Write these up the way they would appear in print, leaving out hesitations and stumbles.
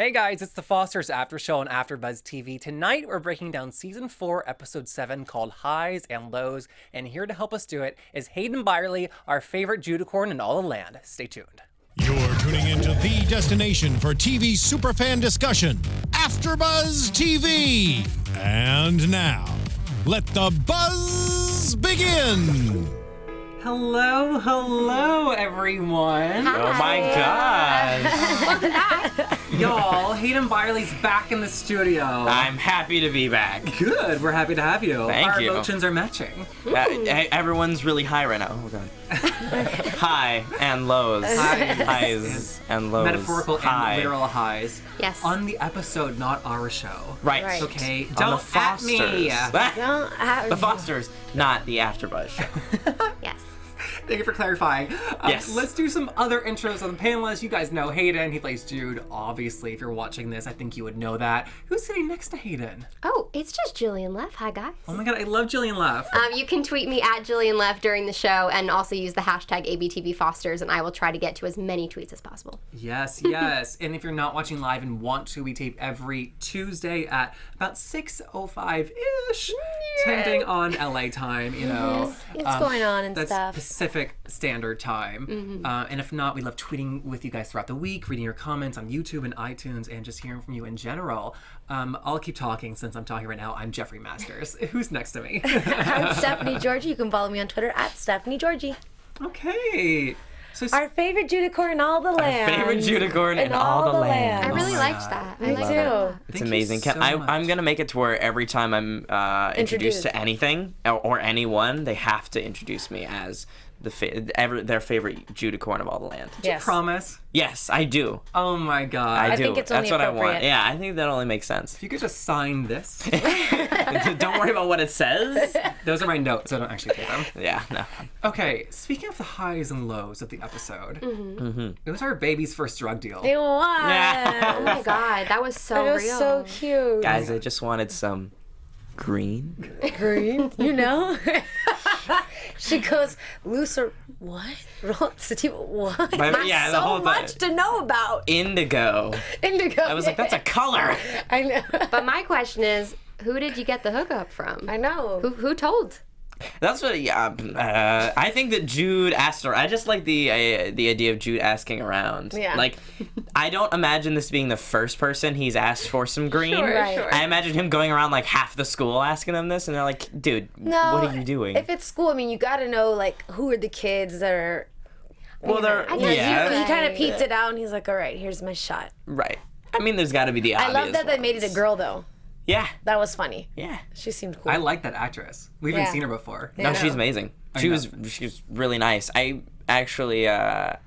Hey guys, it's the Fosters After Show on AFTERBUZZ TV. Tonight we're breaking down Season 4, Episode 7 called Highs and Lows. And here to help us do it is Hayden Byerly, our favorite Judicorn in all the land. Stay tuned. You're tuning into the destination for TV superfan discussion, AFTERBUZZ TV. And now, let the buzz begin. Hello, everyone. Hi. Oh my gosh. Y'all, Hayden Byerly's back in the studio. I'm happy to be back. Good, we're happy to have you. Thank Our you. emotions are matching. Everyone's really high right now. Oh god. High and lows. Highs and lows. Metaphorical High. and literal highs. Yes. On the episode, not our show. Right. Okay, On don't the Fosters. at me. Don't have The Fosters, not the AfterBuzz show. Yes. Thank you for clarifying. Yes. Let's do some other intros on the panelists. You guys know Hayden. He plays Jude. Obviously, if you're watching this, I think you would know that. Who's sitting next to Hayden? Oh, it's just Jillian Leff. Hi, guys. Oh my god, I love Jillian Leff. You can tweet me at Jillian Leff during the show and also use the hashtag ABTVFosters, and I will try to get to as many tweets as possible. Yes. And if you're not watching live and want to, we tape every Tuesday at about 6:05-ish, tending on LA time, you know. It's going on and that's stuff. Pacific Standard Time. And if not, we love tweeting with you guys throughout the week, reading your comments on YouTube and iTunes, and just hearing from you in general. I'll keep talking since I'm talking right now. I'm Jeffrey Masters. Who's next to me? I'm Stephanie Giorgi. You can follow me on Twitter at Stephanie Giorgi. Okay. So Our favorite Judicorn in all the land. Favorite Judicorn in all the land. I really my liked God. that. Me I liked too. that. It's Thank amazing. you so I'm much. gonna make it to where every time I'm introduced to Introduced. anything or anyone, they have to introduce me as their favorite Judicorn of all the land. Yes. promise. Yes, I do. Oh my god. I do. think it's only That's what I want. appropriate. Yeah, I think that only makes sense. If you could just sign this. Don't worry about what it says. Those are my notes, so I don't actually take them. Yeah, no. Okay, speaking of the highs and lows of the episode, it was our baby's first drug deal. It was. Yeah. Oh my god, that was so It was real. so cute. Guys, I just wanted some green. Green, you know? She goes, looser, what? Sativa, what? Yeah, the so whole thing. much to know about. Indigo. Indigo. I was like, that's a color. I know. But my question is, who did you get the hookup from? I know. Who told? That's what. Yeah. I think that Jude asked her. I just like the idea of Jude asking around. Yeah. Like, I don't imagine this being the first person he's asked for some green. Sure, Right. sure. I imagine him going around like half the school asking them this, and they're like, "Dude, No, what are you doing?" If it's school, I mean, you got to know, like, who are the kids that are... well, they're I guess yeah, He kind of peeped it out, and he's like, all right, here's my shot. right. I mean, there's got to be the I obvious love that they made it a ones. girl, though. Yeah, That was funny. yeah. She seemed cool. I like that actress. We haven't Yeah. seen her before. Yeah. No, I she's know. amazing. I She know. was really nice. I actually I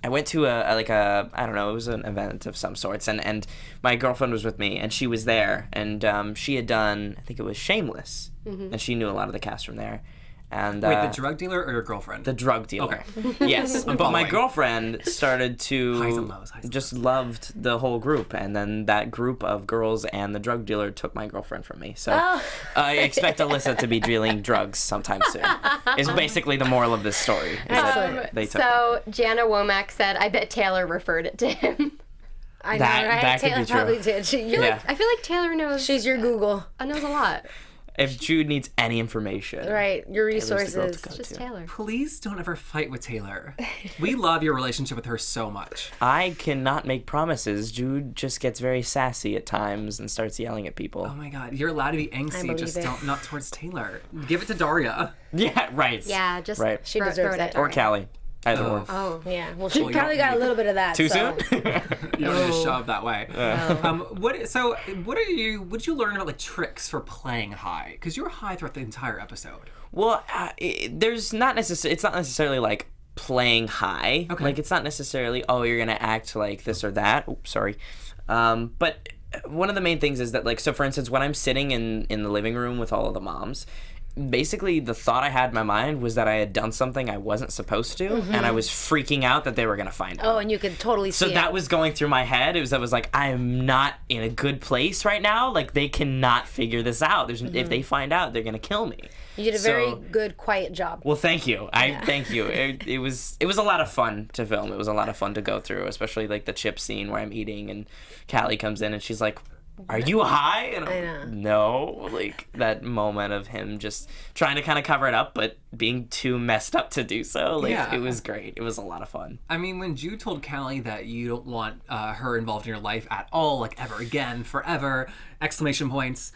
went to a I don't know, it was an event of some sorts, and my girlfriend was with me, and she was there, and she had done, I think it was Shameless, and she knew a lot of the cast from there. And Wait, the drug dealer or your girlfriend? the drug dealer. Okay. Yes, but my following. girlfriend started to Highs and lows, highs and just loved the whole group, and then that group of girls and the drug dealer took my girlfriend from me. So Oh. I expect Alyssa to be dealing drugs sometime soon. Is basically the moral of this story. Is that they took So Jana Womack said, I bet Taylor referred it to him. I know, that- right? that could Taylor be true. probably did. Yeah. I feel like Taylor knows. She's your Google. knows a lot. If Jude needs any information, Right, your Taylor's the girl to resources. go Just to. Taylor. Please don't ever fight with Taylor. We love your relationship with her so much. I cannot make promises. Jude just gets very sassy at times and starts yelling at people. Oh my god, you're allowed to be angsty, believe just it. not towards Taylor. Give it to Daria. Yeah, right. Yeah, just Right. She throw deserves it at it. Or Daria. Callie. Either or. Oh. Yeah, well, she Well, you probably don't got a need- little bit of that. Too so. soon? You don't need to shove that way. What did you learn about like tricks for playing high? Because you were high throughout the entire episode. Well, there's not necessarily. It's not necessarily like playing high. Okay. Like it's not necessarily. Oh, you're gonna act like this or that. Oops, sorry. But one of the main things is that, like, so for instance, when I'm sitting in the living room with all of the moms, basically the thought I had in my mind was that I had done something I wasn't supposed to, and I was freaking out that they were going to find out. Oh, and you could totally see So that was going through my head. I was like, I am not in a good place right now. Like, they cannot figure this out. If they find out, they're going to kill me. You did a very good, quiet job. Well, thank you. Thank you. It was a lot of fun to film. It was a lot of fun to go through, especially like the chip scene where I'm eating and Callie comes in and she's like, "Are you high?" And I'm like, "No." Like that moment of him just trying to kind of cover it up, but being too messed up to do so. Like it was great. It was a lot of fun. I mean, when Jude told Callie that you don't want her involved in your life at all, like ever again, forever, exclamation points.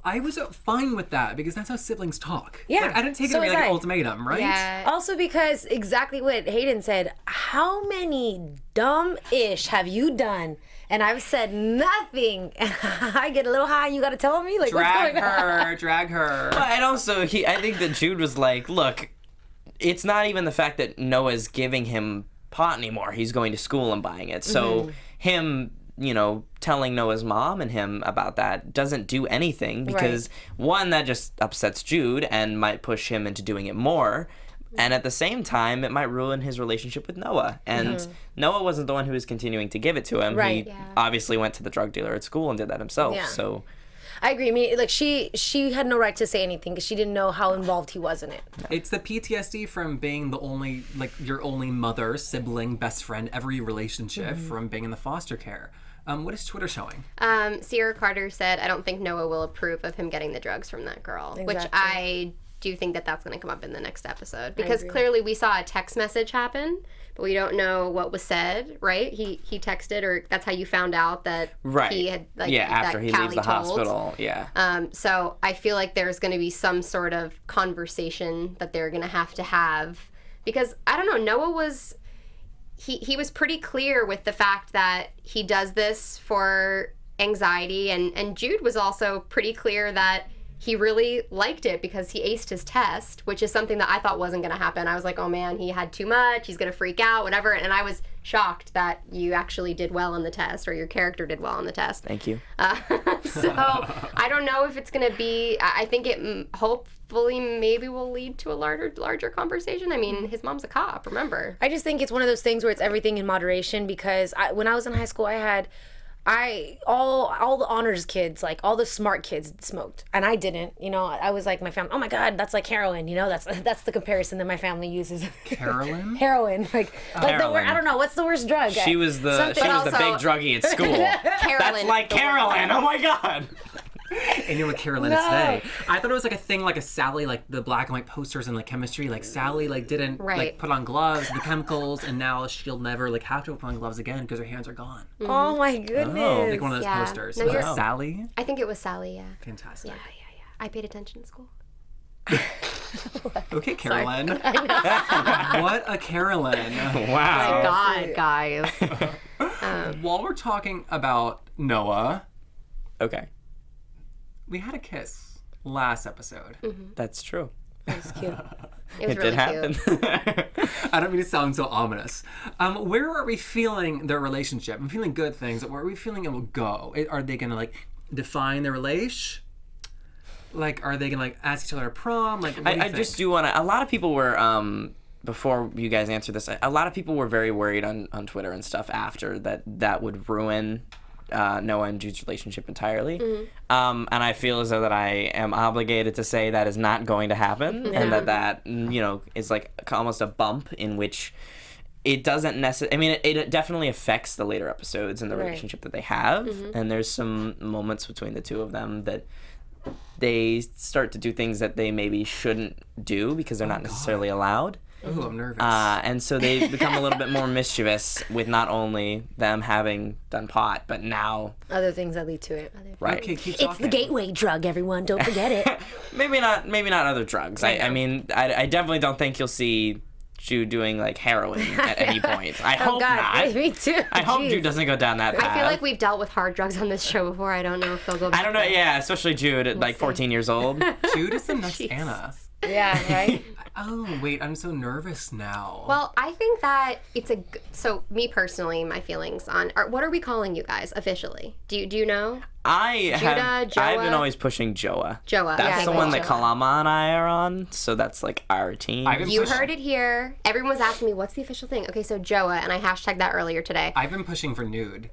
I was fine with that because that's how siblings talk. Yeah. Like, I didn't take it to be like an ultimatum, right? Yeah. Also because exactly what Hayden said, how many dumb-ish have you done? And I've said nothing. And I get a little high and you got to tell me? Like, what's going on? Drag her. But and also, I think that Jude was like, look, it's not even the fact that Noah's giving him pot anymore. He's going to school and buying it. So him, telling Noah's mom and him about that doesn't do anything because, one, that just upsets Jude and might push him into doing it more. And at the same time, it might ruin his relationship with Noah. And Noah wasn't the one who was continuing to give it to him. Right. He obviously went to the drug dealer at school and did that himself. Yeah. So I agree. I mean, like she had no right to say anything because she didn't know how involved he was in it. It's the PTSD from being the only, like, your only mother, sibling, best friend, every relationship from being in the foster care. What is Twitter showing? Sierra Carter said, "I don't think Noah will approve of him getting the drugs from that girl," which I do think that that's going to come up in the next episode because clearly we saw a text message happen, but we don't know what was said. Right? He texted, or that's how you found out that he had after he leaves the hospital. So I feel like there's going to be some sort of conversation that they're going to have because I don't know. Noah was. He was pretty clear with the fact that he does this for anxiety, and Jude was also pretty clear that he really liked it because he aced his test, which is something that I thought wasn't going to happen. I was like, oh man, he had too much, he's going to freak out, whatever, and I was shocked that you actually did well on the test, or your character did well on the test. Thank you. So I don't know if it's going to be, I think it hopefully maybe will lead to a larger conversation. I mean, his mom's a cop, remember? I just think it's one of those things where it's everything in moderation because when I was in high school, I had all the honors kids, like all the smart kids smoked, and I didn't. I was like, my family, oh my god, that's like heroin. That's the comparison that my family uses. Heroin? Heroin, like the word. I don't know what's the worst drug. She was the big druggie at school. That's like Carolyn. Oh my god. I knew what Carolyn is today. I thought it was like a thing, like a Sally, like the black and white posters in like chemistry. Like Sally, like didn't like put on gloves, the chemicals, and now she'll never like have to put on gloves again because her hands are gone. Oh my goodness! Like one of those posters. No, was Sally? I think it was Sally. Yeah. Fantastic. Yeah. I paid attention in school. Okay, Carolyn. What a Carolyn! Wow. My God, guys. While we're talking about Noah, okay. We had a kiss last episode. That's true. It was cute. It was It really did happen. cute. I don't mean to sound so ominous. Where are we feeling their relationship? I'm feeling good things. Where are we feeling it will go? Are they gonna like define their relation? Like, are they gonna like ask each other to prom? Like, I just do want to. A lot of people were before you guys answer this. A lot of people were very worried on Twitter and stuff after that would ruin Noah and Jude's relationship entirely. And I feel as though that I am obligated to say that is not going to happen, and that is like almost a bump in which it doesn't necessarily. I mean, it definitely affects the later episodes and the relationship that they have, and there's some moments between the two of them that they start to do things that they maybe shouldn't do because they're not necessarily allowed. Ooh, I'm nervous. And so they become a little bit more mischievous with not only them having done pot, but now other things that lead to it. Right. Okay, keep talking. It's the gateway drug, everyone. Don't forget it. maybe not other drugs. I mean, I definitely don't think you'll see Jude doing like heroin at any point. I hope not. Me too. I hope Jude doesn't go down that path. I feel like we've dealt with hard drugs on this show before. I don't know if they'll go back. I don't know. Yeah, especially Jude at like 14 years old. Jude is the next Anna. Yeah, right? Oh, wait, I'm so nervous now. Well, I think that it's so me personally, my feelings on what are we calling you guys officially? Do you know? I've been always pushing Joa. That's the one that Kalama and I are on, so that's like our team. You heard it here. Everyone was asking me, what's the official thing? Okay, so Joa, and I hashtagged that earlier today. I've been pushing for Nude.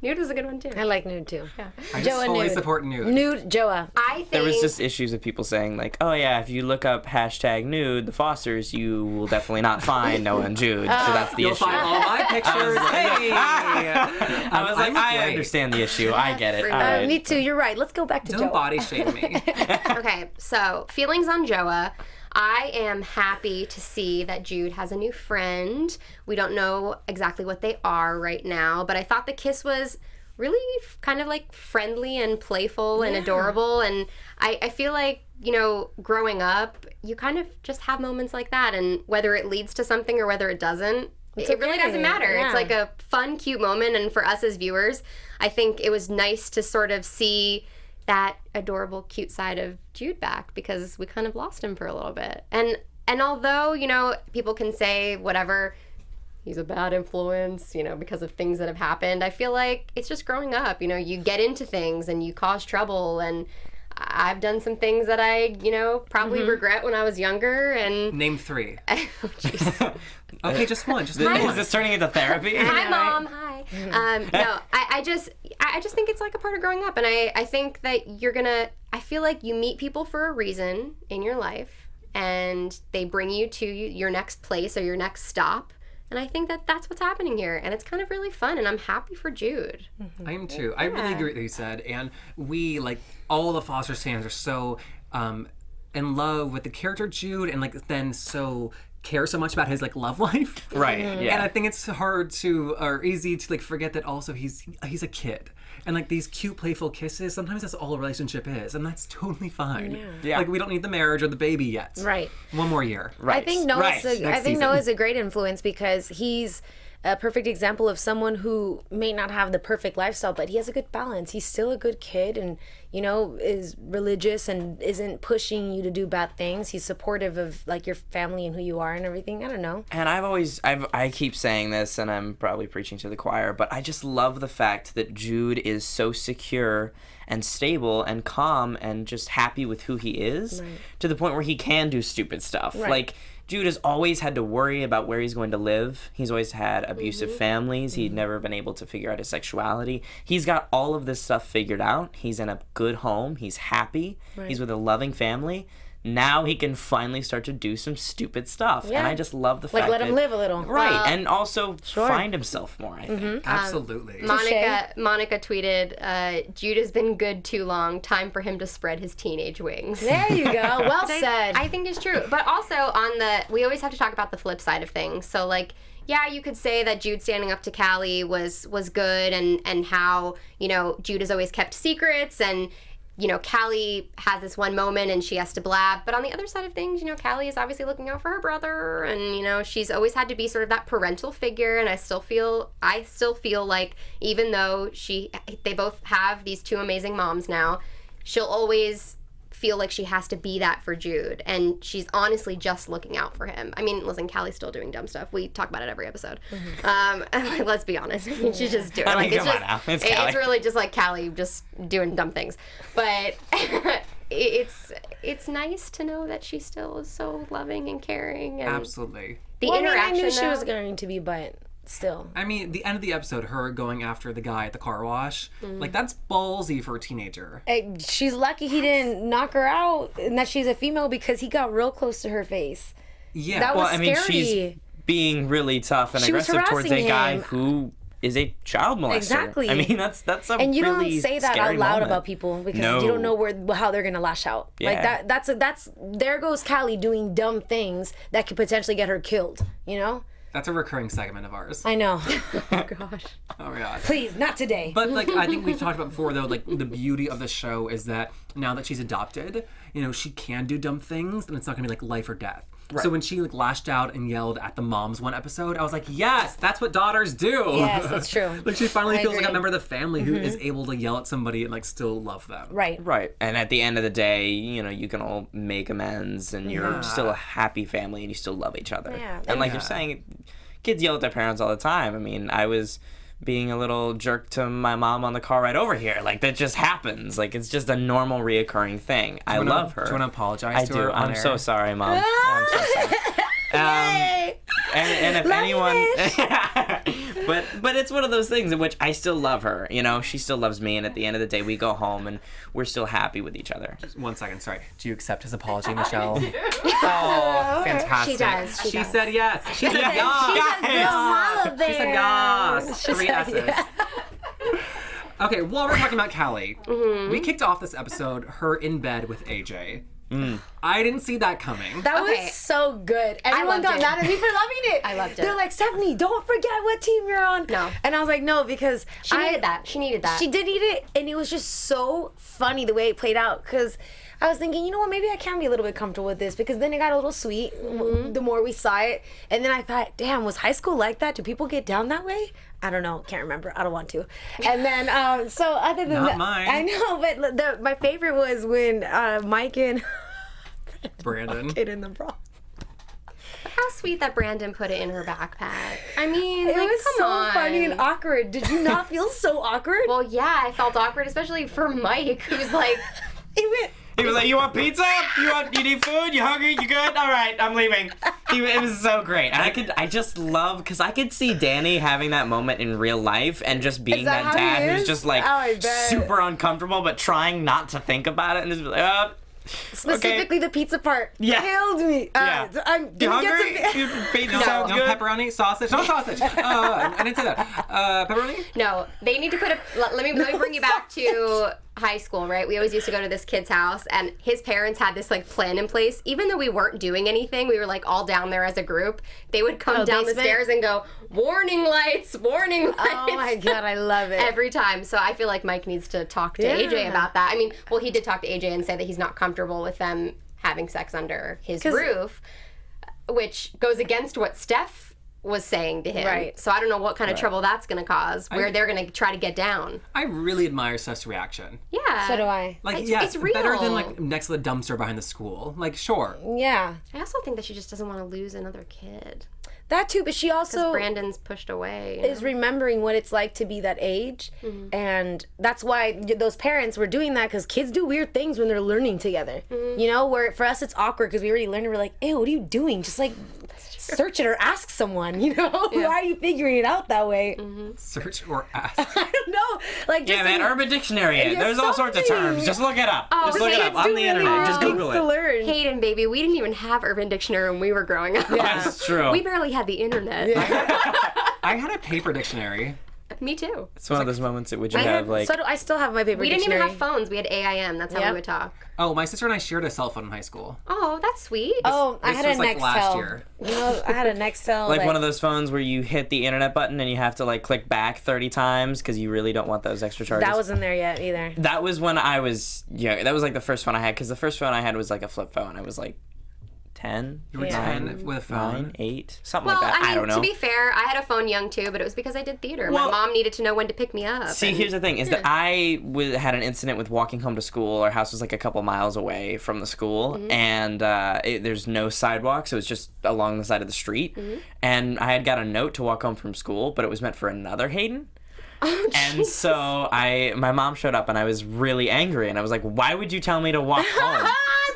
Nude is a good one too. I like Nude too. Yeah. I just fully support Nude. Nude, Joa. I think there was just issues of people saying like, oh yeah, if you look up #Nude, the Fosters, you will definitely not find Noah and Jude. So that's the You'll issue. find all my pictures. Hey! I was like, I understand the issue. I get it. All right. Me too. You're right. Let's go back to Joa. Don't body shame me. Okay, so feelings on Joa. I am happy to see that Jude has a new friend. We don't know exactly what they are right now, but I thought the kiss was really kind of like friendly and playful and adorable. And I feel like, you know, growing up, you kind of just have moments like that. And whether it leads to something or whether it doesn't, it really doesn't matter. Yeah. It's like a fun, cute moment. And for us as viewers, I think it was nice to sort of see that adorable, cute side of Jude back, because we kind of lost him for a little bit. And although, you know, people can say whatever, he's a bad influence, you know, because of things that have happened, I feel like it's just growing up. You know, you get into things and you cause trouble, and I've done some things that I, you know, probably regret when I was younger. And Name 3. Oh, jeez. Okay, just one. Just one. Is this turning into therapy? Hi, Mom. Hi. No, I just think it's like a part of growing up, and I think that I feel like you meet people for a reason in your life, and they bring you to your next place or your next stop. And I think that that's what's happening here, and it's kind of really fun, and I'm happy for Jude. I am too. I really agree with what you said, and we, like, all the Foster fans are so in love with the character Jude, and like then so care so much about his like love life. Right. Yeah. And I think it's hard to or easy to like forget that also he's a kid. And like these cute playful kisses, sometimes that's all a relationship is, and that's totally fine. Yeah. Like we don't need the marriage or the baby yet. Right. One more year. Right. I think Noah's a great influence because he's a perfect example of someone who may not have the perfect lifestyle, but he has a good balance. He's still a good kid and, you know, is religious and isn't pushing you to do bad things. He's supportive of like your family and who you are and everything. I don't know. And I keep saying this, and I'm probably preaching to the choir, but I just love the fact that Jude is so secure and stable and calm and just happy with who he is, to the point where he can do stupid stuff. Right. Like, Jude has always had to worry about where he's going to live. He's always had abusive families. He'd never been able to figure out his sexuality. He's got all of this stuff figured out. He's in a good home. He's happy. He's with a loving family. Now he can finally start to do some stupid stuff. Yeah. And I just love the fact Like, let him live a little. Right. And also find himself more, I think. Absolutely. Monica tweeted, Jude has been good too long. Time for him to spread his teenage wings. There you go. Well said. I think it's true. But also we always have to talk about the flip side of things. So like, yeah, you could say that Jude standing up to Callie was good, and how, you know, Jude has always kept secrets, and you know, Callie has this one moment and she has to blab. But on the other side of things, you know, Callie is obviously looking out for her brother, and, you know, she's always had to be sort of that parental figure. And I still feel like even though they both have these two amazing moms now, she'll always feel like she has to be that for Jude, and she's honestly just looking out for him. I mean, listen, Callie's still doing dumb stuff. We talk about it every episode. Let's be honest. I mean, she's just doing it's really just like Callie just doing dumb things. But it's nice to know that she still is so loving and caring. And Absolutely. The interaction. I knew she was going to be, but still. I mean, the end of the episode, her going after the guy at the car wash, like, that's ballsy for a teenager. She's lucky he didn't knock her out and that she's a female, because he got real close to her face. Yeah. That was scary. She's being really tough and She was aggressive towards a harassing guy him. who is a child molester. Exactly. I mean, that's a And you really don't say that scary out loud moment. about people, because No. you don't know how they're gonna lash out. Yeah. Like that's there goes Callie doing dumb things that could potentially get her killed. You know. That's a recurring segment of ours. I know. Oh gosh. Oh my god. Please, not today. But like I think we've talked about before though, like the beauty of the show is that now that she's adopted, you know, she can do dumb things and it's not gonna be like life or death. So when she like lashed out and yelled at the moms one episode, I was like, yes, that's what daughters do. Yes, that's true. Like she finally I feels like a agree. member of the family who is able to yell at somebody and like still love them. Right. Right. And at the end of the day, you know, you can all make amends and you're still a happy family and you still love each other. Yeah. And like you're saying, kids yell at their parents all the time. I mean, I was being a little jerk to my mom on the car ride over here. Like, that just happens. Like, it's just a normal reoccurring thing. I love her. Do you want to apologize to her on I'm air? so sorry, Mom. I'm so sorry. Yay! And if Love anyone, but it's one of those things in which I still love her. You know, she still loves me, and at the end of the day, we go home and we're still happy with each other. 1 second, sorry. Do you accept his apology, Michelle? Oh, fantastic. She does. She does. said yes. She said Mama She said yes. She 3 said S's. yes. Okay, while we're talking about Callie, we kicked off this episode her in bed with AJ. I didn't see that coming. That Okay. was so good. Everyone loved got it. mad at me for loving it. I loved it. They're like, Stephanie, don't forget what team you're on. No. And I was like, no, because She needed that. She needed that. She did need it, and it was just so funny the way it played out. Because I was thinking, you know what, maybe I can be a little bit comfortable with this. Because then it got a little sweet the more we saw it. And then I thought, damn, was high school like that? Do people get down that way? I don't know. Can't remember. I don't want to. And then, so other than Not that, mine. I know, but my favorite was when Mike and Brandon. kid in the bra. How sweet that Brandon put it in her backpack. I mean, It like, was come so on. funny and awkward. Did you not feel so awkward? Well, yeah, I felt awkward, especially for Mike, who's like, It went, He was like, "You want pizza? You need food? You hungry? You good? All right, I'm leaving." It was so great, and I just love because I could see Danny having that moment in real life and just being that that how he dad who's is? just like Oh, I bet. super uncomfortable but trying not to think about it and just be like, specifically the pizza part. Yeah. Killed me. Yeah. I'm "You gonna hungry? get some. You pizza No, sounds no good." pepperoni, sausage, no sausage. I didn't say that. Pepperoni? no, they need to put a. Let me bring you back to high school, right? We always used to go to this kid's house, and his parents had this like plan in place. Even though we weren't doing anything, we were like all down there as a group. They would come down the basement? stairs and go, "Warning lights, warning lights." Oh my god, I love it. Every time. So I feel like Mike needs to talk to Yeah. AJ about that. I mean, well, he did talk to AJ and say that he's not comfortable with them having sex under his roof, which goes against what Steph was saying to him. Right. So I don't know what kind of trouble that's going to cause, where they're going to try to get down. I really admire Steph's reaction. Yeah. So do I. Like, It's- yes, it's real. better than like next to the dumpster behind the school. Like, sure. Yeah. I also think that she just doesn't want to lose another kid. That too, but she also Brandon's pushed away. You is know? remembering what it's like to be that age, and that's why those parents were doing that, because kids do weird things when they're learning together. You know, where for us it's awkward because we already learned, and we're like, ew, what are you doing? Just like search it or ask someone, you know? Why are you figuring it out that way? Search or ask. I don't know. Like, just Yeah, man, Urban Dictionary. Yeah, There's all sorts of something. terms. Just look it up. Just look it up kids on do the really internet. Just weird Google things to it. learn. Hayden, baby, we didn't even have Urban Dictionary when we were growing up. That's true. We barely had the internet. I had a paper dictionary. Me too. It's one of those moments at which you I have like. so do I still have my paper We didn't even dictionary. have phones. We had AIM. That's how Yep. we would talk. Oh, my sister and I shared a cell phone in high school. Oh, that's sweet. Oh, I This had a was, like, Nextel. last year. You know, I had a Nextel. Like one of those phones where you hit the internet button and you have to like click back 30 times because you really don't want those extra charges. That wasn't there yet either. That was when I was that was like the first phone I had, because the first phone I had was like a flip phone. I was like 10, You were 10 with a phone. 9, 8, something Well, like that. I mean, don't know. to be fair, I had a phone young too, but it was because I did theater. Well- My mom needed to know when to pick me up. See, and- here's the thing: is that I had an incident with walking home to school. Our house was like a couple miles away from the school, and there's no sidewalk, so it's just along the side of the street. And I had got a note to walk home from school, but it was meant for another Hayden. And so my mom showed up, and I was really angry, and I was like, "Why would you tell me to walk home?"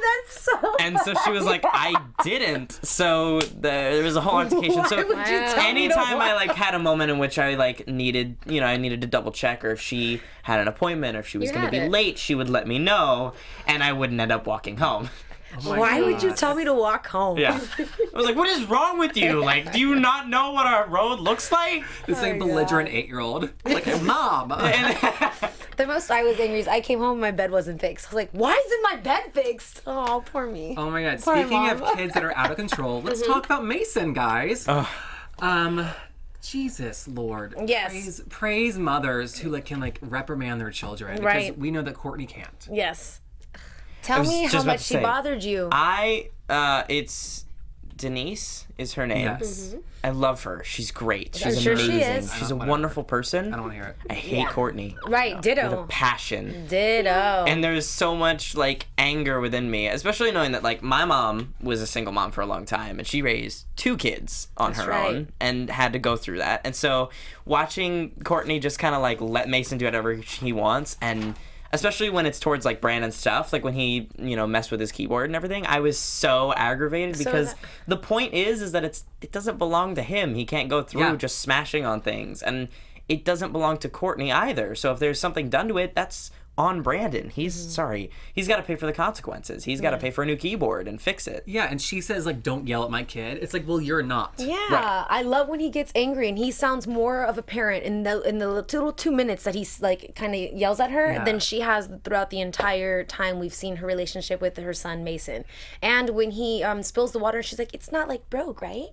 That's so. And so she was like, "I didn't." So there was a whole altercation. So Why would you tell me to anytime I walk? like had a moment in which I like needed, I needed to double check, or if she had an appointment, or if she was You going to had be it. late, she would let me know, and I wouldn't end up walking home. Why would you tell me to walk home? Yeah, I was like, "What is wrong with you? Like, do you not know what our road looks like?" This like belligerent 8-year-old. Like, Mom. The most I was angry is I came home and my bed wasn't fixed. I was like, why isn't my bed fixed? Oh, poor me. Oh my god. Poor Speaking of Mom. kids that are out of control, let's talk about Mason, guys. Jesus Lord. Yes. Praise mothers who like can like reprimand their children. Because Right. we know that Courtney can't. Yes. Tell was me just how about much to she say, bothered you. it's Denise is her name. Yes. I love her. She's great. She's I'm sure amazing. she is. She's a wonderful person. I don't want to hear it. I hate Courtney. Right, With ditto. a passion. Ditto. And there's so much like anger within me, especially knowing that like my mom was a single mom for a long time and she raised 2 kids on her right. own and had to go through that. And so watching Courtney just kind of like let Mason do whatever he wants, and especially when it's towards like Brandon stuff, like when he, messed with his keyboard and everything, I was so aggravated because the point is that it doesn't belong to him. He can't go through just smashing on things, and it doesn't belong to Courtney either. So if there's something done to it, that's on Brandon. He's got to pay for the consequences. He's got to pay for a new keyboard and fix it. Yeah, and she says like, "Don't yell at my kid." It's like, well, you're not. Yeah, Right. I love when he gets angry and he sounds more of a parent in the little 2 minutes that he's like kind of yells at her than she has throughout the entire time we've seen her relationship with her son Mason. And when he spills the water, she's like, "It's not like broke, right?"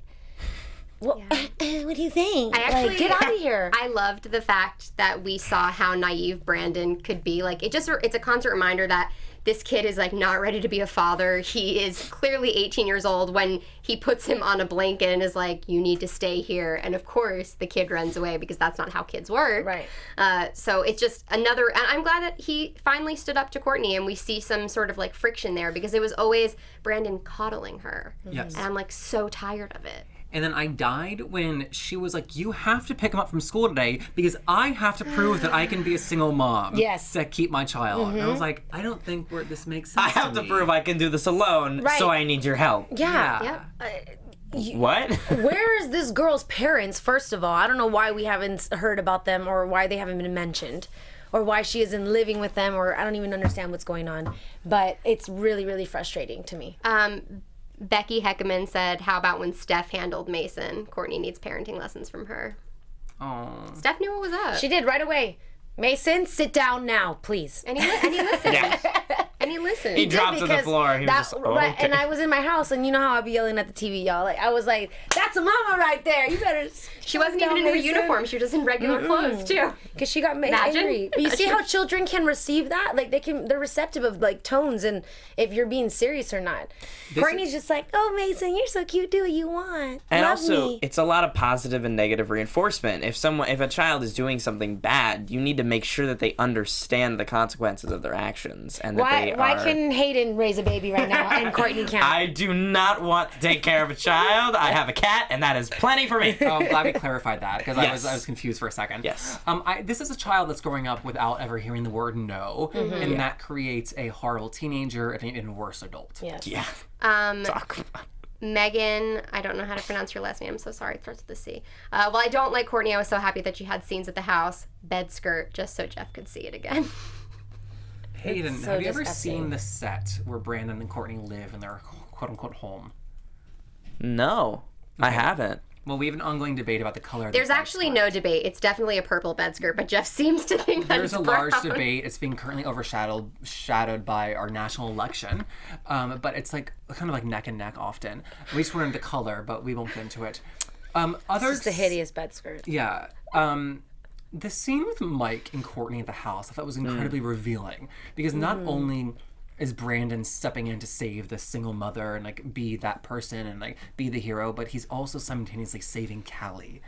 Well, what do you think? I actually get out of here. I loved the fact that we saw how naive Brandon could be. Like it's a constant reminder that this kid is like not ready to be a father. He is clearly 18 years old when he puts him on a blanket and is like, "You need to stay here." And of course, the kid runs away because that's not how kids work. Right. So it's just another. And I'm glad that he finally stood up to Courtney, and we see some sort of like friction there because it was always Brandon coddling her. Yes. And I'm like so tired of it. And then I died when she was like, "You have to pick him up from school today because I have to prove that I can be a single mom Yes. to keep my child." And I was like, I don't think this makes sense I have to me. prove I can do this alone, Right. so I need your help. Yeah. Yep. What? Where is this girl's parents, first of all? I don't know why we haven't heard about them or why they haven't been mentioned or why she isn't living with them, or I don't even understand what's going on. But it's really, really frustrating to me. Becky Heckerman said, "How about when Steph handled Mason? Courtney needs parenting lessons from her." Oh. Steph knew what was up. She did right away. Mason, sit down now, please. And he listened. And he listened. He dropped to the floor. He was just, right, okay. And I was in my house, and you know how I'd be yelling at the TV, y'all. Like I was like, "That's a mama right there. You better." She wasn't even in her uniform. She was just in regular clothes too. Because she got Imagine. angry. But you see how children can receive that? Like they're receptive of like tones and if you're being serious or not. Courtney's just like, "Oh, Mason, you're so cute. Do what you want. And Love also, me." it's a lot of positive and negative reinforcement. If a child is doing something bad, you need to make sure that they understand the consequences of their actions and that Why can Hayden raise a baby right now and Courtney can't? I do not want to take care of a child. I have a cat, and that is plenty for me. Oh, I'm glad we clarified that because Yes. I was confused for a second. Yes. This is a child that's growing up without ever hearing the word no, and that creates a horrible teenager and an even worse adult. Yes. Yeah. Talk. Megan, I don't know how to pronounce your last name. I'm so sorry. It starts with a C. Well, I don't like Courtney. I was so happy that she had scenes at the house. Bed skirt, just so Jeff could see it again. Hayden, so have you ever disgusting. seen the set where Brandon and Courtney live in their quote-unquote home? No, I haven't. Well, we have an ongoing debate about the color of the There's bed actually skirt. no debate. It's definitely a purple bed skirt, but Jeff seems to think that There's it's a large brown. debate. It's being currently shadowed by our national election, but it's like kind of like neck and neck often. We just went into color, but we won't get into it. It's just a hideous bed skirt. Yeah. The scene with Mike and Courtney at the house, I thought was incredibly revealing because not only is Brandon stepping in to save the single mother and like be that person and like be the hero, but he's also simultaneously saving Callie.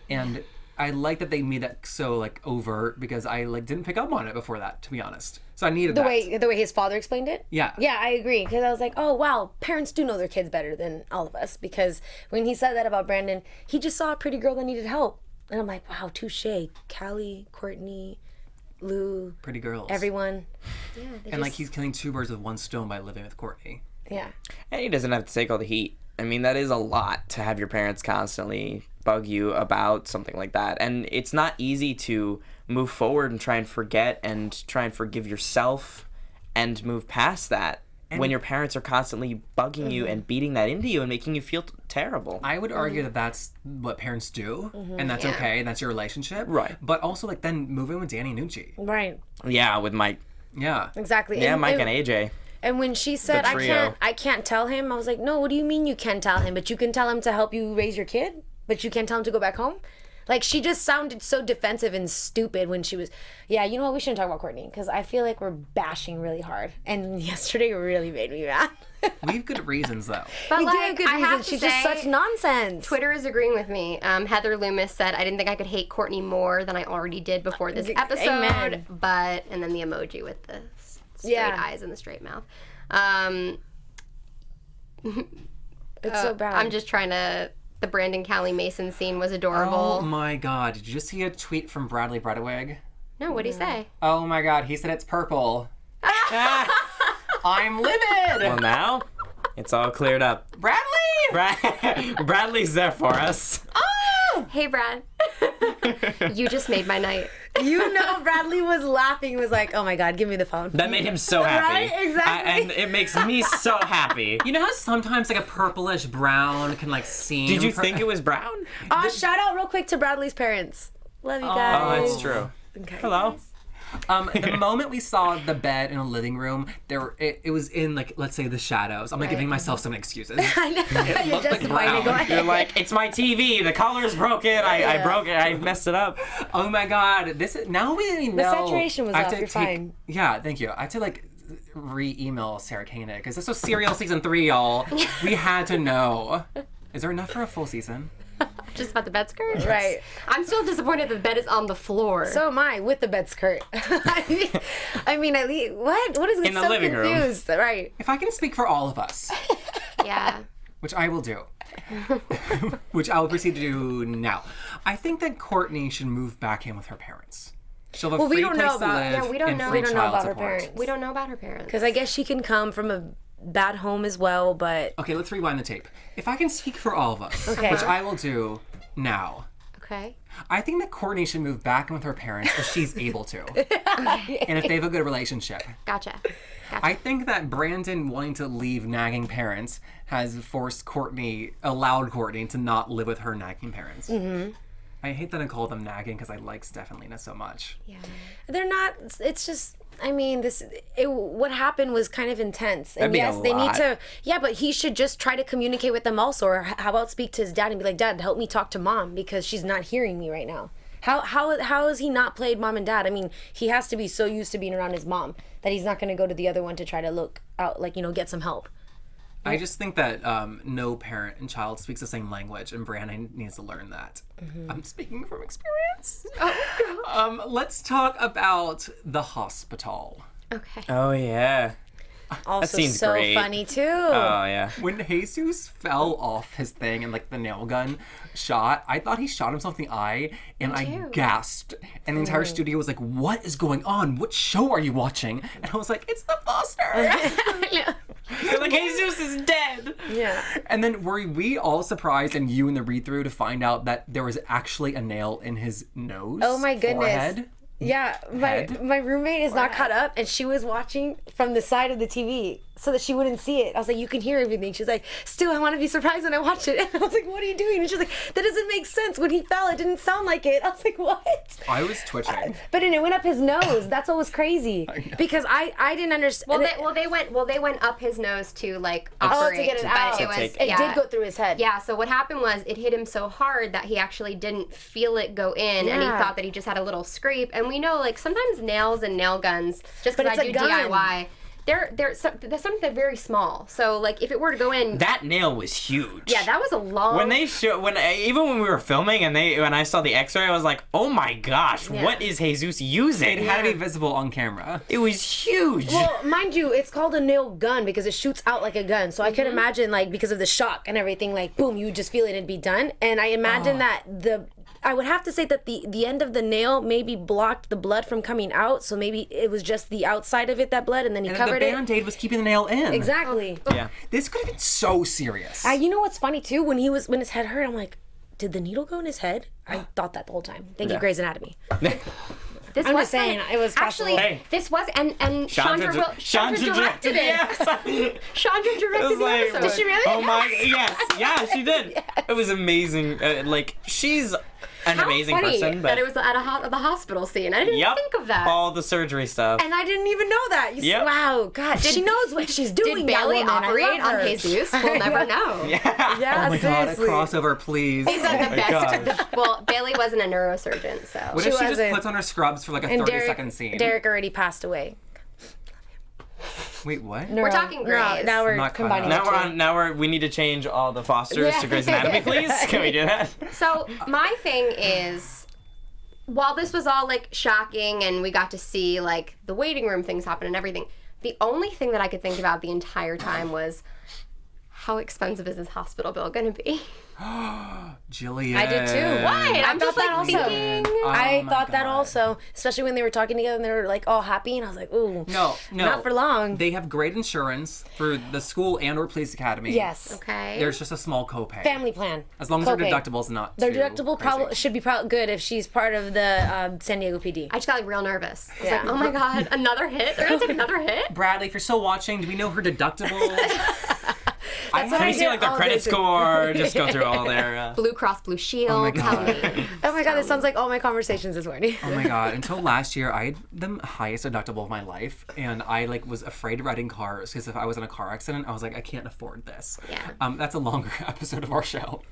And I like that they made that so like overt because I like didn't pick up on it before that, to be honest. So I needed The that. way his father explained it? Yeah. Yeah, I agree. Because I was like, oh, wow, parents do know their kids better than all of us. Because when he said that about Brandon, he just saw a pretty girl that needed help. And I'm like, wow, touche. Callie, Courtney, Lou, Pretty girls. everyone. Yeah, And like he's killing 2 birds with 1 stone by living with Courtney. Yeah. And he doesn't have to take all the heat. I mean, that is a lot to have your parents constantly bug you about something like that. And it's not easy to move forward and try and forget and try and forgive yourself and move past that when your parents are constantly bugging you and beating that into you and making you feel terrible. I would argue that that's what parents do, and that's okay, and that's your relationship. Right. But also, like, then move in with Danny and Nucci. Right. Yeah, with Mike. Yeah. Exactly. Yeah, Mike and AJ. And when she said, The trio. I can't tell him, I was like, no, what do you mean you can't tell him? But you can tell him to help you raise your kid? But you can't tell him to go back home? Like, she just sounded so defensive and stupid when she was... Yeah, you know what? We shouldn't talk about Courtney, because I feel like we're bashing really hard. And yesterday really made me mad. We have good reasons, though. But We do like, have good I have reasons. to She's say, just such nonsense. Twitter is agreeing with me. Heather Loomis said, I didn't think I could hate Courtney more than I already did before this episode. Amen. But, and then the emoji with the straight eyes and the straight mouth. It's so bad. I'm just trying to... The Brandon Callie Mason scene was adorable. Oh my god, did you just see a tweet from Bradley Bredeweg? No, what'd he say? Oh my god, he said it's purple. I'm livid! Well, now it's all cleared up. Bradley! Bradley's there for us. Hey, Brad. You just made my night. You know, Bradley was laughing, was like, oh my God, give me the phone. That made him so happy. Right? Exactly. And it makes me so happy. You know how sometimes like a purplish brown can like seem... Did you think it was brown? Shout out real quick to Bradley's parents. Love you Oh, guys. it's true. Okay. Hello. The moment we saw the bed in a living room, it was in like, let's say, the shadows. I'm like giving myself some excuses. I know. It You're looked like justifying it. Go brown. ahead. You're like, it's my TV. The color's broken. I broke it. I messed it up. Oh my god, this is now we know. The saturation was I have off. to You're fine. Yeah, thank you. I had to like re-email Sarah Koenig because this was Serial season 3, y'all. We had to know. Is there enough for a full season? Just about the bed skirt? Right. I'm still disappointed that the bed is on the floor. So am I with the bed skirt. I mean, at least, what? What is it? In the so living room. confused. Right. If I can speak for all of us, yeah. which I will do, which I will proceed to do now, I think that Courtney should move back in with her parents. She'll have a Well, we free don't place know to about- live yeah, we don't and know. free We don't know child about her support. parents. We don't know about her parents. Because I guess she can come from a bad home as well, but Okay, let's rewind the tape. If I can speak for all of us, Okay. which I will do now, Okay. I think that Courtney should move back in with her parents if she's able to. And if they have a good relationship. Gotcha. I think that Brandon wanting to leave nagging parents has forced allowed Courtney to not live with her nagging parents. Mm-hmm. I hate that I call them nagging because I like Steph and Lena so much. Yeah. they're not. It's just. I mean, what happened was kind of intense. And That'd be yes, a they need lot. to. Yeah, but he should just try to communicate with them also. Or how about speak to his dad and be like, Dad, help me talk to Mom because she's not hearing me right now. How has he not played Mom and Dad? I mean, he has to be so used to being around his mom that he's not going to go to the other one to try to look out, like, get some help. I just think that no parent and child speaks the same language, and Brandon needs to learn that. Mm-hmm. I'm speaking from experience. Let's talk about the hospital. Okay. Oh, yeah. Also, seems so great. funny too. Oh, yeah. When Jesus fell off his thing and like the nail gun shot, I thought he shot himself in the eye, and I gasped. And the entire studio was like, "What is going on? What show are you watching?" And I was like, "It's the Foster." You're like, Jesus is dead. Yeah. And then were we all surprised, and you in the read-through, to find out that there was actually a nail in his nose? Oh my goodness. Forehead? Yeah, my roommate is not caught up, and she was watching from the side of the TV so that she wouldn't see it. I was like, you can hear everything. She's like, still, I want to be surprised when I watch it. And I was like, what are you doing? And she's like, that doesn't make sense. When he fell, it didn't sound like it. I was like, what? I was twitching. But then it went up his nose. That's what was crazy. Because I didn't understand. They went up his nose to like to operate. get it but out. It was It did go through his head. Yeah, so what happened was it hit him so hard that he actually didn't feel it go in, and he Yeah. thought that he just had a little scrape. And we know, like, sometimes nails and nail guns, just But because I it's do a gun. DIY, they're something that's very small. So, like, if it were to go in... That nail was huge. yeah, that was a long... Even when we were filming and when I saw the X-ray, I was like, oh my gosh, what is Jesus using? It had to be visible on camera. It was huge. Well, mind you, it's called a nail gun because it shoots out like a gun. So I could imagine, like, because of the shock and everything, like, boom, you would just feel it and be done. And I imagine that I would have to say that the end of the nail maybe blocked the blood from coming out. So maybe it was just the outside of it that bled, and then he And covered the it. Band-Aid was keeping the nail in. Exactly. yeah. This could have been so serious. You know what's funny too? When his head hurt, I'm like, did the needle go in his head? I thought that the whole time. Thank you, Grey's Anatomy. This I'm was just saying, it was actually possible. Hey. this was and Chandra directed it. Yes. Chandra It directed was the like, episode. Did she really? Oh my, yes, yeah, she did. It was amazing. Like, she's an amazing funny person. But that it was at the hospital scene. I didn't yep, think of that. all the surgery stuff. And I didn't even know that. Yep. Wow, God, she knows what she's doing. Did Bailey that woman. operate I love on her. Jesus? We'll never know. Yeah, Oh my god, a seriously. crossover, please. He's at the gosh. best. Well, Bailey wasn't a neurosurgeon, so. What if she just wasn't. puts on her scrubs for like a And 30-second scene? Derek already passed away. Wait, what? We're talking Grey's. Now we're not combining caught the up. two. We need to change all the Fosters to Grey's Anatomy, please. Can we do that? So my thing is, while this was all like shocking and we got to see like the waiting room things happen and everything, the only thing that I could think about the entire time was, how expensive is this hospital bill going to be? Jillian. I did too. Right, I'm just thought like that also. thinking. I my thought that God. also, especially when they were talking together and they were like all happy, and I was like, ooh, No. not for long. They have great insurance for the school and/or police academy. Yes. Okay. There's just a small copay. Family plan. As long as their Copay. deductible's not Their too deductible crazy. should be good if she's part of the San Diego PD. I just got like real nervous. I was Yeah. like, oh my God, another hit? They're going to take another hit? Bradley, if you're still watching, do we know her deductible? Can we see like their all credit this. score? Just go through all their. Blue Cross Blue Shield. Oh my tell God. me. Oh my God, this sounds like all my conversations this morning. Oh my god! Until last year, I had the highest deductible of my life, and I like was afraid of riding cars because if I was in a car accident, I was like, I can't afford this. Yeah. That's a longer episode of our show.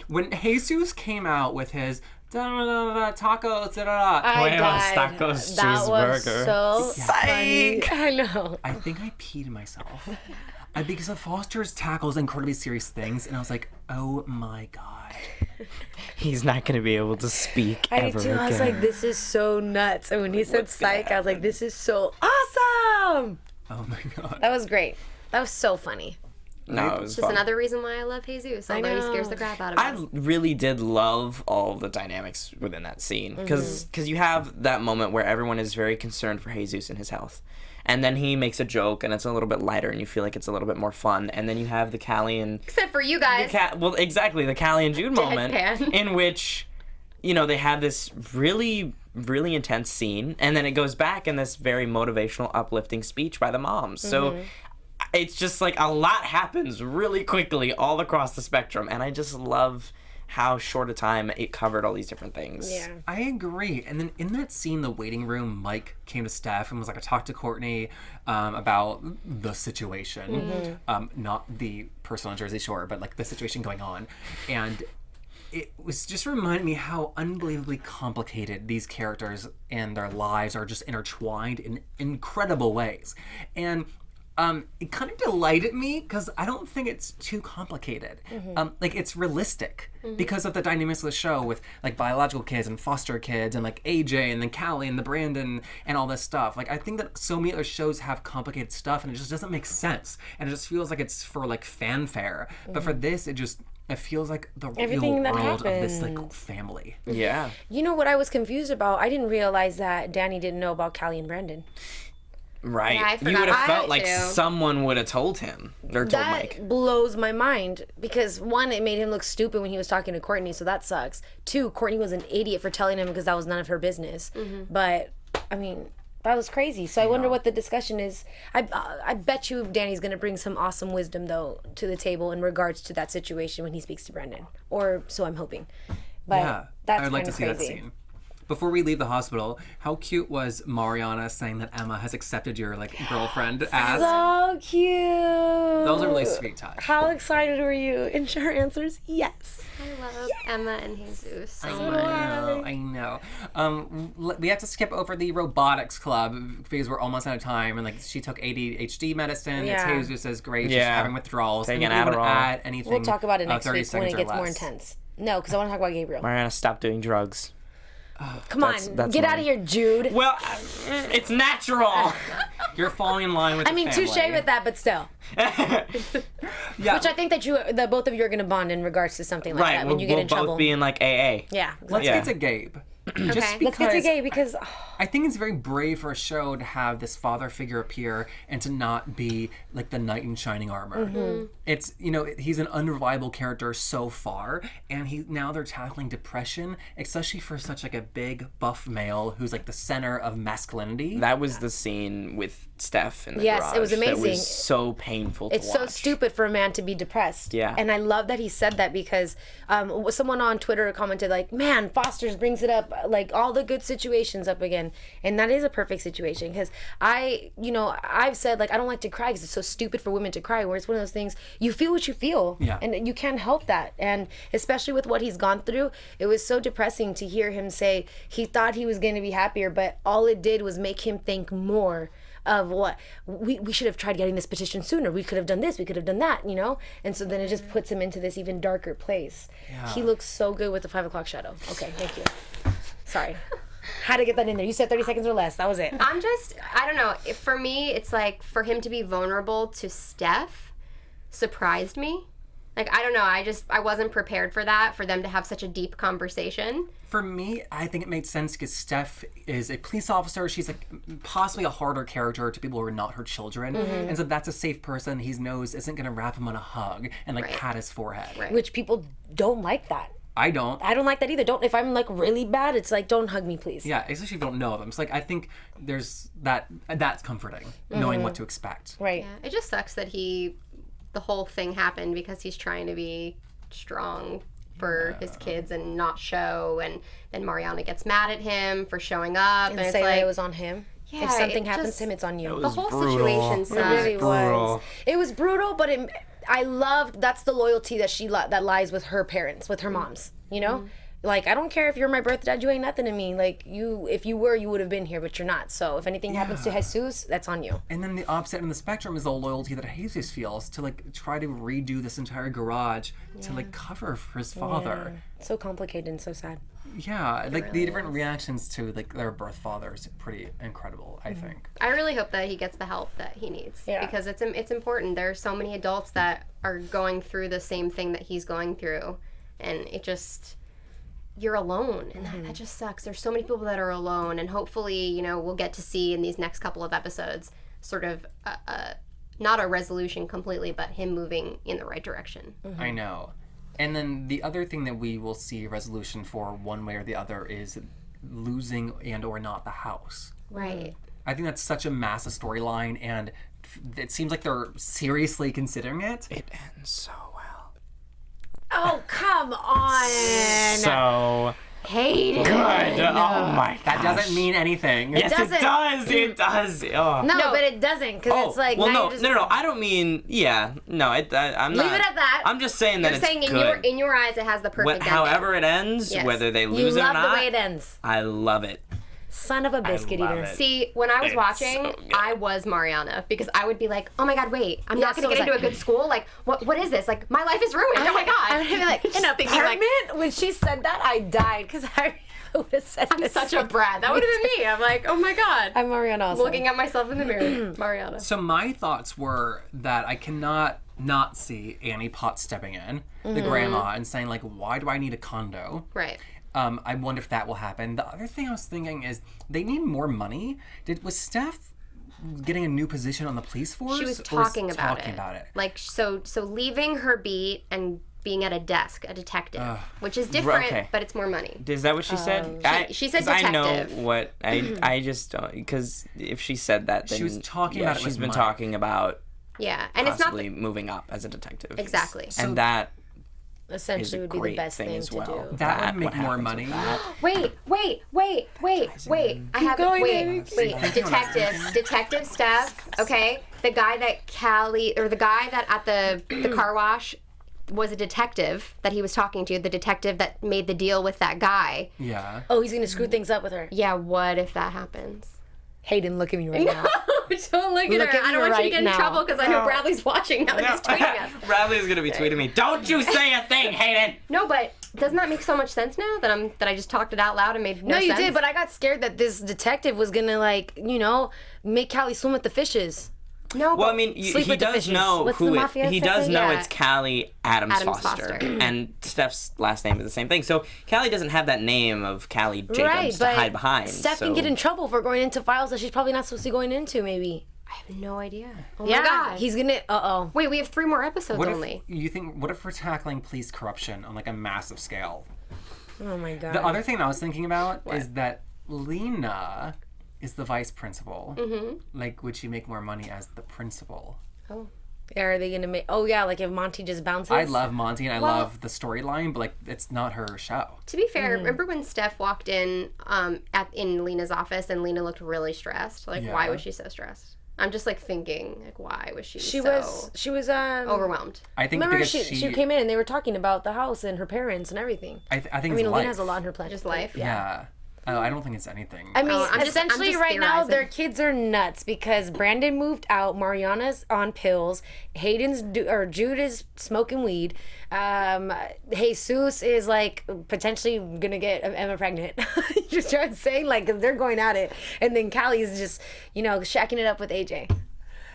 When Jesus came out with his tacos, I died. Tacos That was cheeseburger. so funny. Psych. I know. I think I peed myself. Because of Foster's tackles incredibly serious things, and I was like, oh my god. He's not going to be able to speak I ever did too. again. I was like, this is so nuts. And when he said psych, I was like, this is so awesome. Oh my god. That was great. That was so funny. no, it was Just fun. another reason why I love Jesus, although he scares know. the crap out of I us. really did love all the dynamics within that scene because you have that moment where everyone is very concerned for Jesus and his health, and then he makes a joke and it's a little bit lighter and you feel like it's a little bit more fun, and then you have the Callie and Except for you guys. the Callie and Jude moment Deadpan. in which they have this really really intense scene, and then it goes back in this very motivational uplifting speech by the moms. So it's just like a lot happens really quickly all across the spectrum, and I just love how short a time it covered all these different things. Yeah. I agree. And then in that scene, the waiting room, Mike came to Steph and was like, I talked to Courtney about the situation. Not the person on Jersey Shore, but like the situation going on. And it was just reminding me how unbelievably complicated these characters and their lives are just intertwined in incredible ways. And it kind of delighted me because I don't think it's too complicated. Like it's realistic because of the dynamics of the show with like biological kids and foster kids and like AJ and then Callie and the Brandon and all this stuff. Like I think that so many other shows have complicated stuff and it just doesn't make sense. And it just feels like it's for like fanfare. But for this, it feels like the Everything real that world of this happened. like family. Yeah. You know what I was confused about? I didn't realize that Danny didn't know about Callie and Brandon. Right. Yeah, I You forgot would have about felt that like too. someone would have told him or told That Mike. blows my mind because one, it made him look stupid when he was talking to Courtney, so that sucks. Two, Courtney was an idiot for telling him because that was none of her business. But I mean, that was crazy. So I wonder what the discussion is. I bet you Danny's gonna bring some awesome wisdom though to the table in regards to that situation when he speaks to Brendan, or so I'm hoping. But Yeah, that's I would like to kinda see that crazy. scene. Before we leave the hospital, how cute was Mariana saying that Emma has accepted your like girlfriend as? So cute. That was a really sweet touch. How excited were you? And her answer is yes. I love Emma and Jesus so I much. know. We have to skip over the robotics club because we're almost out of time. And like she took ADHD medicine. Yeah. It's Jesus is great. She's Yeah. having withdrawals. Taking and we want to Adderall. add anything. We'll talk about it next 30 week when seconds it or gets more less. intense. No, because I want to talk about Gabriel. Mariana, stop doing drugs. Come That's on, that's get mine. out of here, Jude. Well, it's natural. You're falling in line with. I mean, the touche family. with that, but still. Yeah. Which I think that both of you are going to bond in regards to something like Right. that We'll, when you get we'll in both trouble. be in like AA. Yeah. Let's Yeah. get to Gabe. Okay. Just Let's get to because Gabe because I think it's very brave for a show to have this father figure appear and to not be like the knight in shining armor. It's, you know, he's an unreliable character so far, and now they're tackling depression, especially for such like a big buff male who's like the center of masculinity. That was the scene with Steph in the Yes, garage. it was amazing. That was so painful to watch. It's so stupid for a man to be depressed. Yeah. And I love that he said that because someone on Twitter commented like, man, Foster's brings it up, like all the good situations up again. And that is a perfect situation because I've said like, I don't like to cry because it's so stupid for women to cry, where it's one of those things, you feel what you feel. Yeah. And you can't help that. And especially with what he's gone through, it was so depressing to hear him say he thought he was going to be happier, but all it did was make him think more of what we should have tried getting this petition sooner. We could have done this, we could have done that, you know? And so then it just puts him into this even darker place. Yeah. He looks so good with the 5 o'clock shadow. Okay, thank you. Sorry. Had to get that in there. You said 30 seconds or less. That was it. I don't know. For me, it's like for him to be vulnerable to Steph surprised me. Like, I don't know. I wasn't prepared for that, for them to have such a deep conversation. For me, I think it made sense because Steph is a police officer. She's like possibly a harder character to people who are not her children. And so that's a safe person he knows isn't going to wrap him on a hug and like pat his forehead. Right. Which people don't like that. I don't. I don't like that either. If I'm like really bad, it's like, don't hug me, please. Yeah, especially if you don't know them. It's like, I think there's that's comforting, knowing what to expect. Right. Yeah, it just sucks that the whole thing happened because he's trying to be strong for his kids and not show, and then Mariana gets mad at him for showing up, and it's say like that it was on him. Yeah, if something it happens just- to him, it's on you. the whole brutal. situation It sucks. really was. It was brutal, but I loved that's the loyalty that that lies with her parents, with her moms. You know, like I don't care if you're my birth dad, you ain't nothing to me. Like if you were, you would have been here, but you're not. So if anything happens to Jesus, that's on you. And then the opposite end of the spectrum is the loyalty that Jesus feels to like try to redo this entire garage to like cover for his father. Yeah. So complicated and so sad. Yeah, like the different reactions to like their birth father is pretty incredible, I think. I really hope that he gets the help that he needs, because it's important. There are so many adults that are going through the same thing that he's going through, and it just, you're alone, and that just sucks. There's so many people that are alone, and hopefully, we'll get to see in these next couple of episodes sort of not a resolution completely, but him moving in the right direction. I know. And then the other thing that we will see resolution for one way or the other is losing and or not the house. Right. I think that's such a massive storyline, and it seems like they're seriously considering it. It ends so well. Oh, come on. So Hayden. good. Oh my god. That doesn't mean anything. Yes, it doesn't. does. It does. Oh. No, but it doesn't, because it's like, well, now no, you're just... no. I don't mean. Yeah, no. I'm not. Leave it at that. I'm just saying that You're it's saying good. in your eyes it has the perfect ending. However it ends, Yes. whether they You lose it or love not, the way it ends. I love it. Son of a biscuit love eater. it. See, when I was It's watching, so good. I was Mariana, because I would be like, oh my god, wait, I'm not so going to get was into I. a good school? Like, what is this? Like, my life is ruined. Oh my god. I would be like, an Just thinking, like, apartment? When she said that, I died, because I would have said I'm such a brat. That would have been me. I'm like, oh my god. I'm Mariana also. looking at myself in the mirror. Mariana. So my thoughts were that I cannot not see Annie Potts stepping in, the grandma, and saying like, why do I need a condo? Right. I wonder if that will happen. The other thing I was thinking is they need more money. Was Steph getting a new position on the police force? She was or talking about it? Like, so leaving her beat and being at a desk, a detective, which is different, Okay. but it's more money. Is that what she said? She said 'cause I know detective. what I just don't, because if she said that, then She was talking about it She's with been Mike. talking about Yeah, and it's not possibly moving up as a detective. Exactly. And that Essentially is a would be the great best thing as to well. do. That would what make more happens money. with that. Wait. I have going, wait. Detective Steph. Okay, the guy that Callie, or the guy that at the car wash was a detective that he was talking to. The detective that made the deal with that guy. Yeah. Oh, he's going to screw things up with her. Yeah. What if that happens? Hayden, look at me right now. Don't look Look at her. at I me don't want you to right get in now. trouble because I know Bradley's watching now that he's tweeting us. Bradley's gonna be tweeting me. Don't you say a thing, Hayden. No, but doesn't that make so much sense now that I just talked it out loud and made no No, sense? you did, but I got scared that this detective was going to, like, make Callie swim with the fishes. No, Well, but I mean, Sleep he with the does fishes. know What's who the it. mafia He second? does know Yeah. it's Callie Adams Foster, Foster. and Steph's last name is the same thing. So Callie doesn't have that name of Callie Jacobs Right, to but hide behind. Steph can get in trouble for going into files that she's probably not supposed to be going into, maybe. I have no idea. Oh Yeah, my god. he's gonna. Wait, we have 3 more episodes What only. what if we're tackling police corruption on like a massive scale? Oh my god. The other thing I was thinking about is that Lena is the vice principal. Like, would she make more money as the principal? Oh. Are they gonna make? Oh yeah, like if Monty just bounces. I love Monty and I love the storyline, but like, it's not her show. To be fair, remember when Steph walked in in Lena's office and Lena looked really stressed? Like, why Yeah. was she so stressed? I'm just like thinking, like, why was she She so was overwhelmed? I think Remember because she came in and they were talking about the house and her parents and everything. I think I it's mean, life. Lena has a lot in her plan. Just life? Yeah. Oh, I don't think it's anything. I mean, I'm just essentially right now theorizing. their kids are nuts because Brandon moved out, Mariana's on pills, Jude is smoking weed, Jesus is like potentially gonna get Emma pregnant. Just trying to say, like, because they're going at it, and then Callie is just shacking it up with AJ,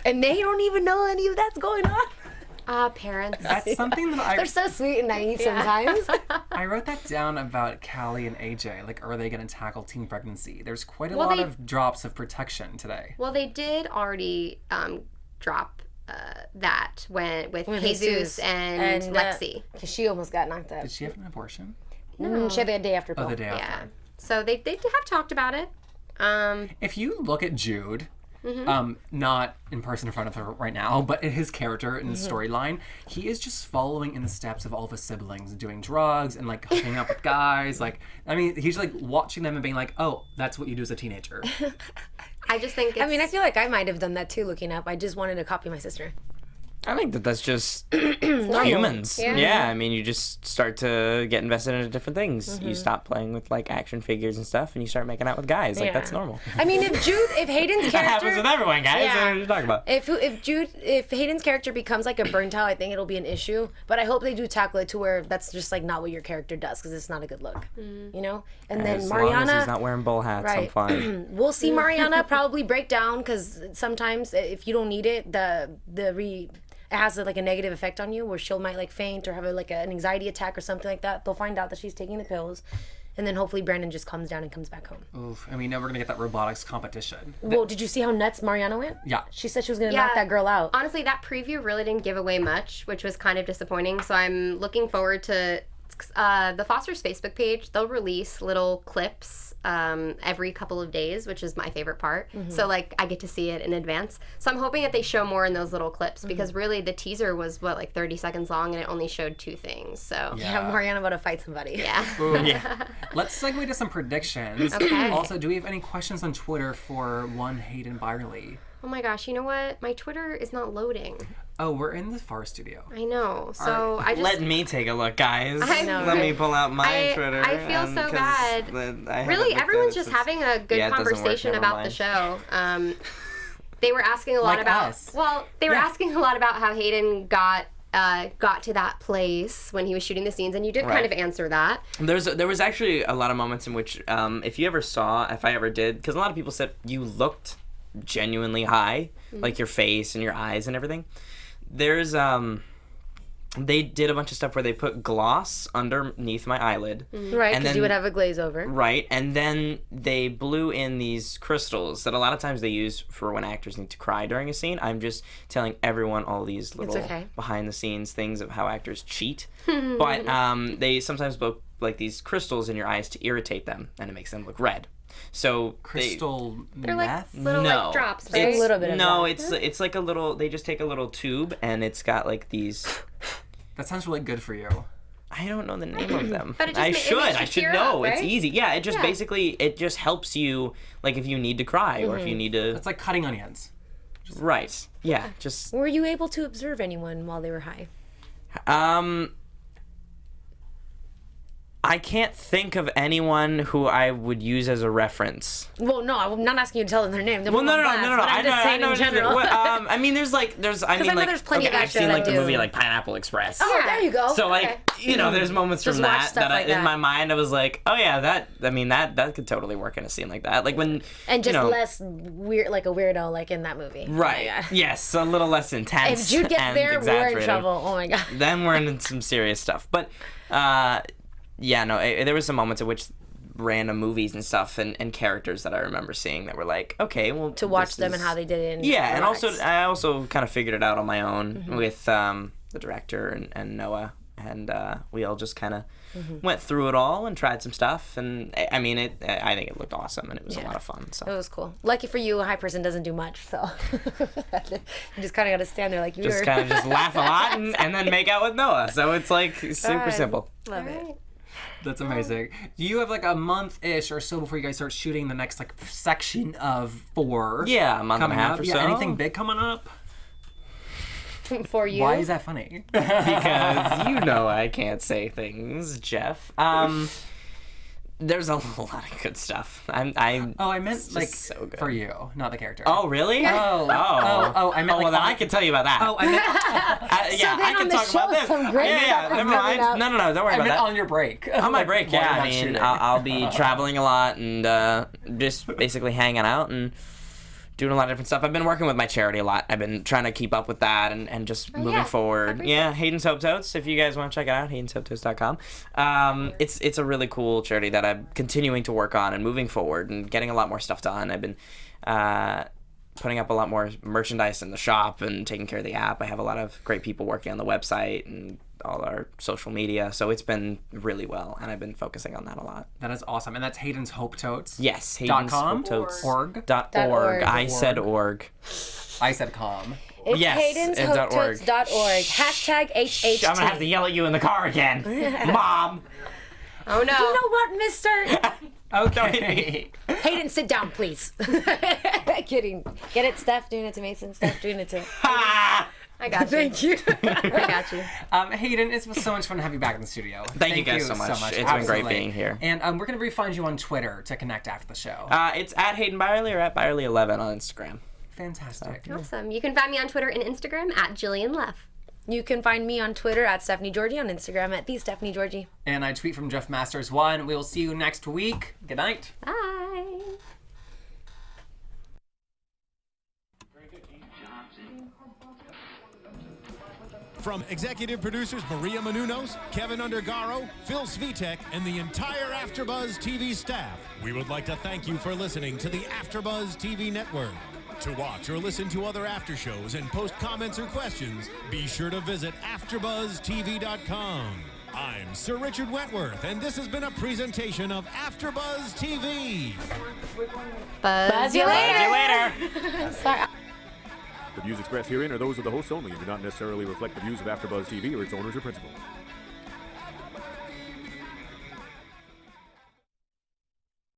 and they don't even know any of that's going on. Parents. That's something that They're so sweet and naive sometimes. I wrote that down about Callie and AJ. Like, are they going to tackle teen pregnancy? There's quite a Well, lot they- of drops of protection today. Well, they did already drop that with Jesus and Lexi. Because she almost got knocked up. Did she have an abortion? She had that day after. Oh, the day after. Yeah. So they have talked about it. If you look at Jude, not in person in front of her right now, but in his character in the storyline, he is just following in the steps of all of his siblings, doing drugs and like hooking up with guys. Like, I mean, he's like watching them and being like, "Oh, that's what you do as a teenager." I just think it's, I mean, I feel like I might have done that too, looking up. I just wanted to copy my sister. I think that's just humans. Yeah. Yeah, I mean, you just start to get invested into different things. You stop playing with like action figures and stuff, and you start making out with guys. Like, that's normal. I mean, if Hayden's character, That happens with everyone, guys. Yeah. What are you talking about? if Hayden's character becomes like a burnt out, I think it'll be an issue. But I hope they do tackle it to where that's just like not what your character does, because it's not a good look, you know. And then As long as Mariana, he's not wearing bull hats, I'm right. fine. We'll see Mariana probably break down, because sometimes if you don't need it, it has like a negative effect on you, where she'll might like faint or have an anxiety attack or something like that. They'll find out that she's taking the pills, and then hopefully Brandon just calms down and comes back home. Oof. And we know we're going to get that robotics competition. Well, did you see how nuts Mariana went? Yeah. She said she was gonna knock that girl out. Honestly, that preview really didn't give away much, which was kind of disappointing. So I'm looking forward to the Foster's Facebook page. They'll release little clips every couple of days, which is my favorite part. So like I get to see it in advance. So I'm hoping that they show more in those little clips, because really the teaser was like 30 seconds long and it only showed 2 things. So Yeah, Mariana about to fight somebody. yeah. Let's segue to some predictions. Okay. Also, do we have any questions on Twitter for one Hayden Byerly? Oh my gosh, you know what? My Twitter is not loading. Oh, we're in the far studio. I know. So I just Let me take a look, guys. I know, Let me right? pull out my Twitter. I feel so bad. Really, everyone's just having a good Yeah, it doesn't work, conversation never about mind. the show. They were asking a lot Like about. us. Well, they were Yeah. asking a lot about how Hayden got to that place when he was shooting the scenes, and you did kind Right. of answer that. There was actually a lot of moments in which, if I ever did, because a lot of people said you looked genuinely high, like your face and your eyes and everything. There's they did a bunch of stuff where they put gloss underneath my eyelid. Right, And because then- you would have a glaze over. Right, and then they blew in these crystals that a lot of times they use for when actors need to cry during a scene. I'm just telling everyone all these little okay. behind the scenes things of how actors cheat. But they sometimes blow like these crystals in your eyes to irritate them, and it makes them look red. So Crystal They're like meth? little no, like drops, right? it's, A little bit of no, that. it's like a little. They just take a little tube, and it's got like these. That sounds really good for you. I don't know the name of them. But it just I it makes you I should tear know. up, It's right? easy. Yeah, it just Yeah. basically it just helps you like if you need to cry or if you need to. It's like cutting onions. Right. Yeah. Just Were you able to observe anyone while they were high? I can't think of anyone who I would use as a reference. Well, no, I'm not asking you to tell them their name. Well, no. I'm just saying in general. I mean, there's like, I mean, I know like, there's plenty of I've extras seen like that the do. movie like Pineapple Express. Oh, there you go. So like, Okay. there's moments Just from watch that stuff like in that. my mind I was like, oh yeah, that could totally work in a scene like that. Like when And just you know, less weird, like a weirdo, like in that movie. right. Yeah. Yes, a little less intense. If Jude gets and there, we're in exaggerated. trouble. Oh my god. Then we're in some serious stuff. But there was some moments at which random movies and stuff and characters that I remember seeing that were like, okay, well, To watch this them is- and how they did it. In Yeah, and also relax. I also kind of figured it out on my own Mm-hmm. with the director and Noah, and we all just kind of went through it all and tried some stuff, and I mean, I think it looked awesome and it was a lot of fun. So It was cool. Lucky for you, a high person doesn't do much, so you just kind of got to stand there like you just were. kind of just laugh a lot and then make out with Noah. So it's like super simple. Love it. That's amazing. Do you have like a month-ish or so before you guys start shooting the next like section of 4? Yeah, a month and a coming half up? or Yeah, so. anything big coming up? For you. Why is that funny? Because you know I can't say things, Jeff. There's a lot of good stuff. I meant just like so good. for you, not the character. Oh really? Oh. I meant like well then I can tell you about that. Oh, I meant Yeah, then I can on the talk about show, this. some great Yeah, stuff is never coming mind. up. No, don't worry I about meant that. on your break. On my break, While yeah. you're I not mean, shooting. I'll be traveling a lot and just basically hanging out and doing a lot of different stuff. I've been working with my charity a lot. I've been trying to keep up with that and just moving forward. Yeah, Hayden's Hope Totes. If you guys want to check it out, haydenshopetotes.com. It's a really cool charity that I'm continuing to work on and moving forward and getting a lot more stuff done. I've been putting up a lot more merchandise in the shop and taking care of the app. I have a lot of great people working on the website and all our social media, so it's been really well, and I've been focusing on that a lot. That is awesome. And that's Hayden's Hope Totes. Yes, .com? Org. .org. I said org. I said com. It's Yes, and haydenshopeTotes.org. Hashtag HHT. I'm gonna have to yell at you in the car again, Mom. Oh no. You know what, mister? Okay. Hayden, sit down, please. Kidding. Get it, Steph doing it to Mason. Steph doing it to... I got you. Thank you. I got you. Hayden, it's been so much fun to have you back in the studio. Thank you guys so much. It's been great Absolutely. being here. And we're going to find you on Twitter to connect after the show. It's at Hayden Byerly or at Byerly11 on Instagram. Fantastic. Awesome. You can find me on Twitter and Instagram at Jillian Leff. You can find me on Twitter at Stephanie Giorgi, on Instagram at @TheStephanieGiorgi. And I tweet from Jeff Masters 1. We will see you next week. Good night. Bye. From executive producers Maria Menounos, Kevin Undergaro, Phil Svitek, and the entire AfterBuzz TV staff, we would like to thank you for listening to the AfterBuzz TV network. To watch or listen to other after shows and post comments or questions, be sure to visit AfterBuzzTV.com. I'm Sir Richard Wentworth, and this has been a presentation of AfterBuzz TV. Buzz you later. See you later. Sorry. The views expressed herein are those of the hosts only and do not necessarily reflect the views of AfterBuzz TV or its owners or principals.